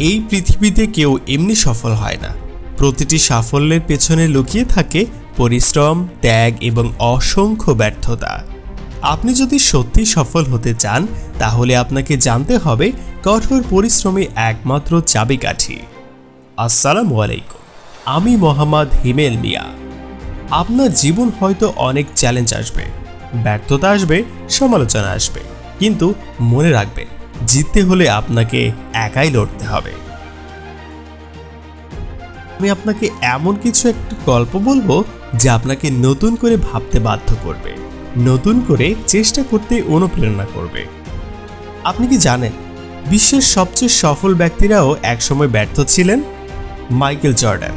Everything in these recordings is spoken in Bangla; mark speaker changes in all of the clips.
Speaker 1: এই পৃথিবীতে কেউ এমনি সফল হয় না। প্রতিটি সাফল্যের পেছনে লুকিয়ে থাকে পরিশ্রম, ত্যাগ এবং অসংখ্য ব্যর্থতা। আপনি যদি সত্যি সফল হতে চান তাহলে আপনাকে জানতে হবে কঠোর পরিশ্রমই একমাত্র চাবিকাঠি। আসসালামু আলাইকুম, আমি মোহাম্মদ হিমেল মিয়া। আপনার জীবন হয়তো অনেক চ্যালেঞ্জ আসবে, ব্যর্থতা আসবে, সমালোচনা আসবে, কিন্তু মনে রাখবেন জিততে হলে আপনাকে একাই লড়তে হবে। আমি আপনাকে এমন কিছু একটা গল্প বলবো যা আপনাকে নতুন করে ভাবতে বাধ্য করবে, নতুন করে চেষ্টা করতে অনুপ্রেরণা করবে। আপনি কি জানেন বিশ্বের সবচেয়ে সফল ব্যক্তিরাও একসময় ব্যর্থ ছিলেন? মাইকেল জর্ডান,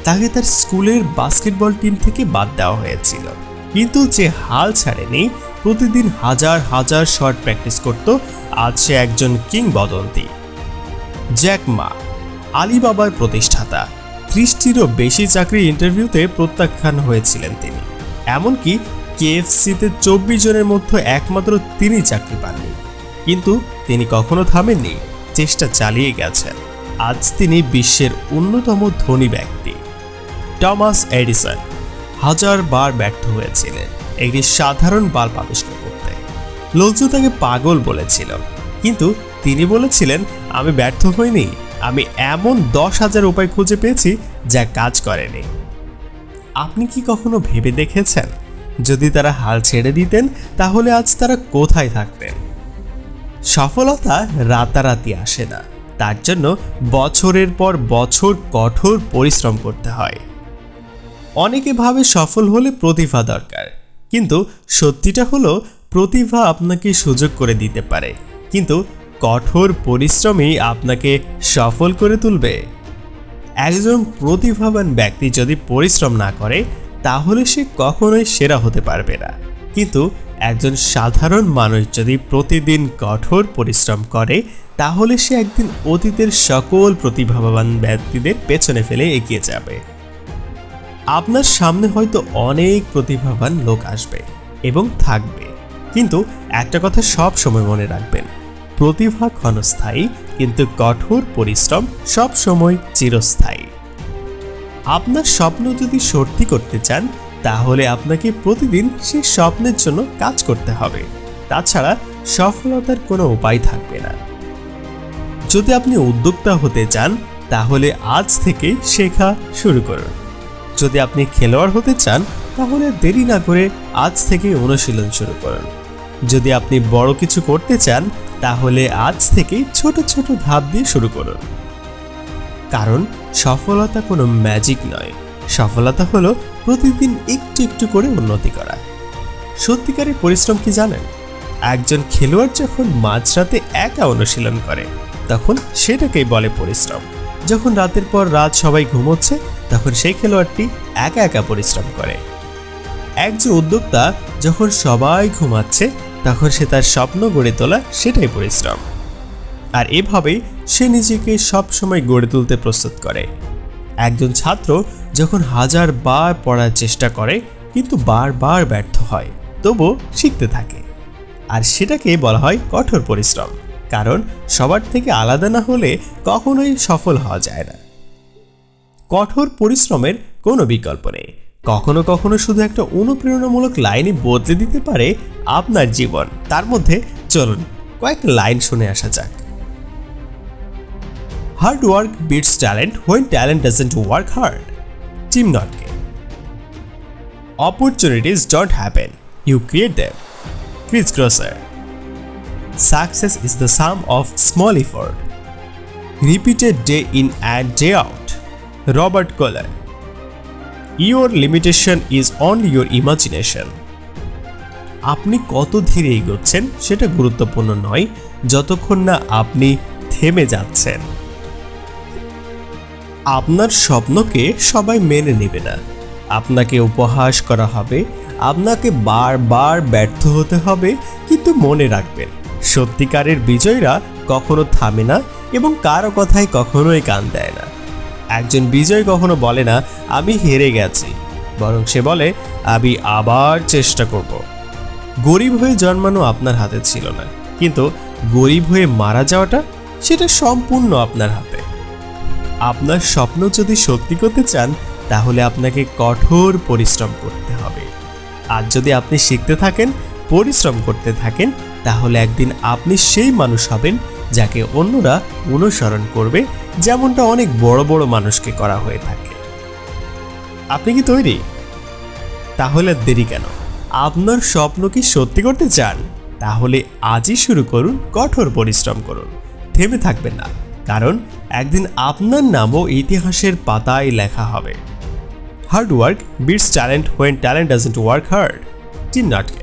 Speaker 1: তাকে তার স্কুলের বাস্কেটবল টিম থেকে বাদ দেওয়া হয়েছিল, কিন্তু যে হাল ছাড়েনি, প্রতিদিন হাজার হাজার শট প্র্যাকটিস করত, আজ সে একজন কিংবদন্তি। জ্যাক মা, আলিবাবার প্রতিষ্ঠাতা, 30টিরও বেশি চাকরির ইন্টারভিউতে প্রত্যাখ্যান হয়েছিলেন তিনি। এমনকি কেএফসিতে 24 জনের মধ্যে একমাত্র তিনি চাকরি পাননি, কিন্তু তিনি কখনো থামেননি, চেষ্টা চালিয়ে গেছেন। আজ তিনি বিশ্বের অন্যতম ধনী ব্যক্তি। টমাস এডিসন হাজারবার ব্যর্থ হয়েছিলেন একটি সাধারণ বাল্ব আবিষ্কার করতে। লোকজন তাকে পাগল বলেছিল, কিন্তু তিনি বলেছিলেন, আমি ব্যর্থ হইনি, আমি এমন 10,000 উপায় খুঁজে পেয়েছি যা কাজ করেনি। আপনি কি কখনো ভেবে দেখেছেন যদি তারা হাল ছেড়ে দিতেন তাহলে আজ তারা কোথায় থাকতেন? সফলতা রাতারাতি আসে না, তার জন্য বছরের পর বছর কঠোর পরিশ্রম করতে হয়। অনেকে ভাবে সফল হলে প্রতিভা দরকার, কিন্তু সত্যিটা হলো প্রতিভা আপনাকে সুযোগ করে দিতে পারে, কিন্তু কঠোর পরিশ্রমই আপনাকে সফল করে তুলবে। একজন প্রতিভাবান ব্যক্তি যদি পরিশ্রম না করে তাহলে সে কখনোই সেরা হতে পারবে না, কিন্তু একজন সাধারণ মানুষ যদি প্রতিদিন কঠোর পরিশ্রম করে তাহলে সে একদিন অতীতের সকল প্রতিভাবান ব্যক্তিদের পেছনে ফেলে এগিয়ে যাবে। আপনার সামনে হয়তো অনেক প্রতিভাবান লোক আসবে এবং থাকবে, কিন্তু একটা কথা সব সময় মনে রাখবেন, প্রতিভা ক্ষণস্থায়ী, কিন্তু কঠোর পরিশ্রম সব সময় চিরস্থায়ী। আপনার স্বপ্ন যদি সত্যি করতে চান তাহলে আপনাকে প্রতিদিন সেই স্বপ্নের জন্য কাজ করতে হবে, তাছাড়া সফলতার কোনো উপায় থাকবে না। যদি আপনি উদ্যোক্তা হতে চান তাহলে আজ থেকে শেখা শুরু করুন। যদি আপনি খেলোয়াড় হতে চান তাহলে দেরি না করে আজ থেকে অনুশীলন শুরু করুন। যদি আপনি বড় কিছু করতে চান তাহলে আজ থেকে ছোট ছোট ধাপ দিয়ে শুরু করুন। কারণ সফলতা কোনো ম্যাজিক নয়, সফলতা হলো প্রতিদিন একটু একটু করে উন্নতি করা। সত্যিকারের পরিশ্রম কি জানেন? একজন খেলোয়াড় যখন মাঝরাতে একা অনুশীলন করে তখন সেটাকেই বলে পরিশ্রম। যখন রাতের পর রাত সবাই ঘুমোচ্ছে তখন সেই খেলোয়াড়টি একা একা পরিশ্রম করে। একজন উদ্যোক্তা যখন সবাই ঘুমাচ্ছে তখন সে তার স্বপ্ন গড়ে তোলা, সেটাই পরিশ্রম। আর এভাবেই সে নিজেকে সব সময় গড়ে তুলতে প্রস্তুত করে। একজন ছাত্র যখন হাজারবার পড়ার চেষ্টা করে কিন্তু বারবার ব্যর্থ হয়, তবুও শিখতে থাকে, আর সেটাকে বলা হয় কঠোর পরিশ্রম। কারণ সবার থেকে আলাদা না হলে কখনোই সফল হওয়া যায় না। কঠোর পরিশ্রমের কোনো বিকল্প নেই। কখনো কখনো শুধু একটা অনুপ্রেরণামূলক লাইনই বদলে দিতে পারে আপনার জীবন। তার মধ্যে চলুন কয়েকটা লাইন শুনে আসা যাক। Hard work beats talent when talent doesn't work hard. Team নটকে। Opportunities don't happen, you create them. Chris Grosser. Success is the sum of small effort, repeated day in and day out. Robert Kohler. Your limitation is only your imagination. আপনি কত ধীরে এগোচ্ছেন সেটা গুরুত্বপূর্ণ নয়, যতক্ষণ না আপনি থেমে যাচ্ছেন। আপনার স্বপ্নকে সবাই মেনে নেবে না, আপনাকে উপহাস করা হবে, আপনাকে বারবার ব্যর্থ হতে হবে, কিন্তু মনে রাখবেন সত্যিকারের বিজয়ীরা কখনো থামে না এবং কারো কথায় কখনোই কান দেয় না। একজন বিজয় কখনো বলে না আমি হেরে গেছি, বরং সে বলে আমি আবার চেষ্টা করব। গরিব হয়ে জন্মানো আপনার হাতে ছিল না, কিন্তু গরিব হয়ে মারা যাওয়াটা সেটা সম্পূর্ণ আপনার হাতে। আপনার স্বপ্ন যদি সত্যি করতে চান তাহলে আপনাকে কঠোর পরিশ্রম করতে হবে। আর যদি আপনি শিখতে থাকেন, পরিশ্রম করতে থাকেন, তাহলে একদিন আপনি সেই মানুষ হবেন যাকে অন্যরা অনুসরণ করবে, যেমনটা অনেক বড় বড় মানুষকে করা হয়ে থাকে। আপনি কি তৈরি? তাহলে দেরি কেন? আপনার স্বপ্ন কি সত্যি করতে চান? তাহলে আজই শুরু করুন, কঠোর পরিশ্রম করুন, থেমে থাকবেন না, কারণ একদিন আপনার নামও ইতিহাসের পাতায় লেখা হবে। Hard work beats talent when talent doesn't work hard. Team নাটকে।